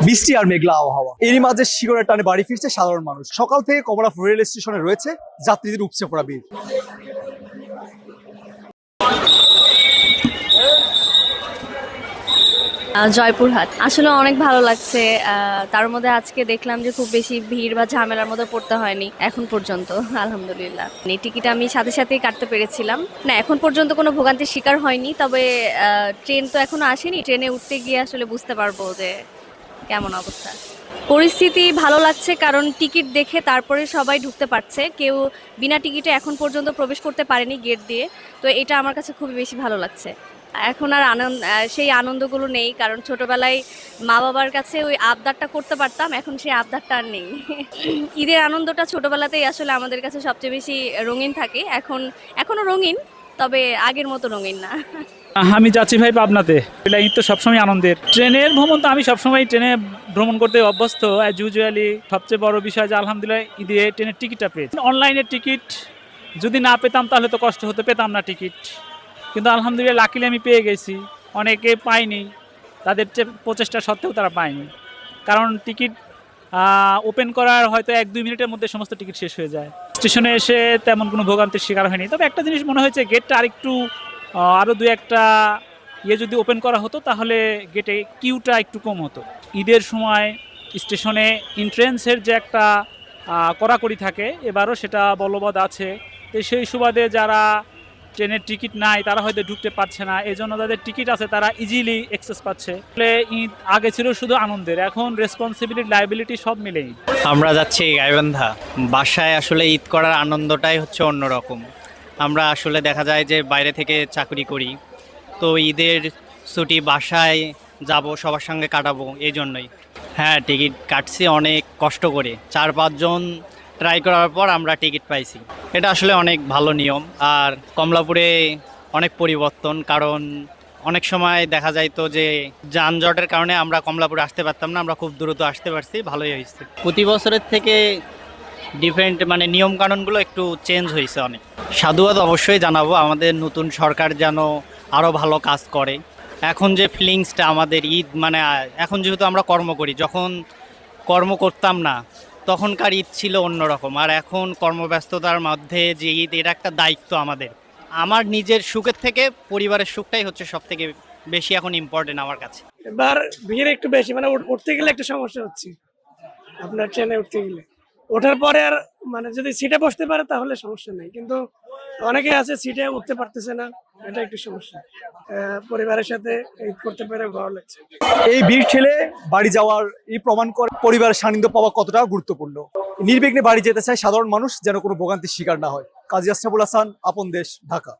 বৃষ্টি আর মেঘলা আবহাওয়া, এরই মাঝে শিকড়ের টানে বাড়ি ফিরছে সাধারণ মানুষ। সকাল থেকে কমলাপুর রেল স্টেশনে রয়েছে যাত্রীদের উপচে পড়া ভিড়। জয়পুরহাট আসলে অনেক ভালো লাগছে। তার মধ্যে আজকে দেখলাম যে খুব বেশি ভিড় বা ঝামেলার মধ্যে পড়তে হয়নি এখন পর্যন্ত, আলহামদুলিল্লাহ। টিকিট আমি সাথে সাথেই কাটতে পেরেছিলাম, না এখন পর্যন্ত কোনো ভোগান্তির শিকার হয়নি। তবে ট্রেন তো এখনো আসেনি, ট্রেনে উঠতে গিয়ে আসলে বুঝতে পারবো যে কেমন অবস্থা। পরিস্থিতি ভালো লাগছে কারণ টিকিট দেখে তারপরে সবাই ঢুকতে পারছে, কেউ বিনা টিকিটে এখন পর্যন্ত প্রবেশ করতে পারেনি গেট দিয়ে। তো এটা আমার কাছে খুবই বেশি ভালো লাগছে। এখন আর সেই আনন্দগুলো নেই, কারণ ছোটবেলায় মা বাবার কাছে ওই আবদারটা করতে পারতাম, এখন সেই আবদারটা আর নেই। ঈদের আনন্দটা ছোটবেলাতেই আসলে আমাদের কাছে সবচেয়ে বেশি রঙিন থাকে, এখনো রঙিন, তবে আগের মতো রঙিন না। আমি যাচ্ছি ভাই পাবনাতে। ঈদ তো সবসময় আনন্দের। ট্রেনের ভ্রমণ তো আমি সবসময় ট্রেনে ভ্রমণ করতে অভ্যস্ত অ্যাজ ইউজুয়ালি। সবচেয়ে বড় বিষয় যে আলহামদুলিল্লাহ ঈদে ট্রেনের টিকিটটা পেয়েছি। অনলাইনের টিকিট যদি না পেতাম তাহলে তো কষ্ট হতো, পেতাম না টিকিট, কিন্তু আলহামদুলিল্লাহ লাকিলি আমি পেয়ে গেছি। অনেকে পায়নি, তাদের প্রচেষ্টা সত্ত্বেও তারা পায়নি, কারণ টিকিট ওপেন করার হয়তো 1-2 মিনিটের মধ্যে সমস্ত টিকিট শেষ হয়ে যায়। স্টেশনে এসে তেমন কোনো ভোগান্তির শিকার হয়নি। তবে একটা জিনিস মনে হয়েছে, গেটটা আরেকটু আরও 2-1টা যদি ওপেন করা হতো তাহলে গেটে কিউটা একটু কম হতো। ঈদের সময় স্টেশনে এন্ট্রেন্সের যে একটা কড়াকড়ি থাকে, এবারও সেটা বলবৎ আছে। তো সেই সুবাদে যারা ট্রেনের টিকিট নাই তারা হয়তো ঢুকতে পারছে না, এই জন্য যাদের টিকিট আছে তারা ইজিলি অ্যাক্সেস পাচ্ছে। ঈদ আগে ছিল শুধু আনন্দের, এখন রেসপন্সিবিলিটি লায়াবিলিটি সব মিলেই। আমরা যাচ্ছি গাইবান্ধা। বাসায় আসলে ঈদ করার আনন্দটাই হচ্ছে অন্যরকম। আমরা আসলে দেখা যায় যে বাইরে থেকে চাকরি করি, তো ঈদের ছুটি বাসায় যাব, সবার সঙ্গে কাটাবো, এই জন্যই। হ্যাঁ, টিকিট কাটছি অনেক কষ্ট করে, 4-5 জন ট্রাই করার পর আমরা টিকিট পাইছি। এটা আসলে অনেক ভালো নিয়ম। আর কমলাপুরে অনেক পরিবর্তন, কারণ অনেক সময় দেখা যাইতো যে যানজটের কারণে আমরা কমলাপুরে আসতে পারতাম না, আমরা খুব দ্রুত আসতে পারছি, ভালোই হয়েছে। প্রতি বছরের থেকে ডিফারেন্ট মানে নিয়মকানুনগুলো একটু চেঞ্জ হয়েছে অনেক। সাধুবাদ অবশ্যই জানাবো আমাদের নতুন সরকার যেন আরও ভালো কাজ করে। এখন যে ফিলিংসটা আমাদের ঈদ মানে, এখন যেহেতু আমরা কর্ম করি, যখন কর্ম করতাম না তখনকার ঈদ ছিল অন্যরকম, আর এখন কর্মব্যস্ততার মধ্যে যে ঈদ, এটা একটা দায়িত্ব আমাদের। আমার নিজের সুখের থেকে পরিবারের সুখটাই হচ্ছে সব থেকে বেশি এখন ইম্পর্টেন্ট আমার কাছে। এবার ভিড় একটু বেশি, মানে উঠতে গেলে একটা সমস্যা হচ্ছে। আপনার ট্রেনে উঠতে গেলে ওঠার পরে আর মানে যদি সিটে বসতে পারে তাহলে সমস্যা নেই, কিন্তু অনেকে আছে সিটে উঠতে পারতেছে না, এটা একটু সমস্যা। পরিবারের সাথে ঈদ করতে পেরে ভালো লাগছে। এই ভিড় ঠেলে বাড়ি যাওয়ার এই প্রমাণ করে পরিবারের সান্নিধ্য পাওয়া কতটা গুরুত্বপূর্ণ। নির্বিঘ্নে বাড়ি যেতে চায় সাধারণ মানুষ, যেন কোনো ভোগান্তির শিকার না হয়। কাজী আশরাফুল হাসান, আপন দেশ, ঢাকা।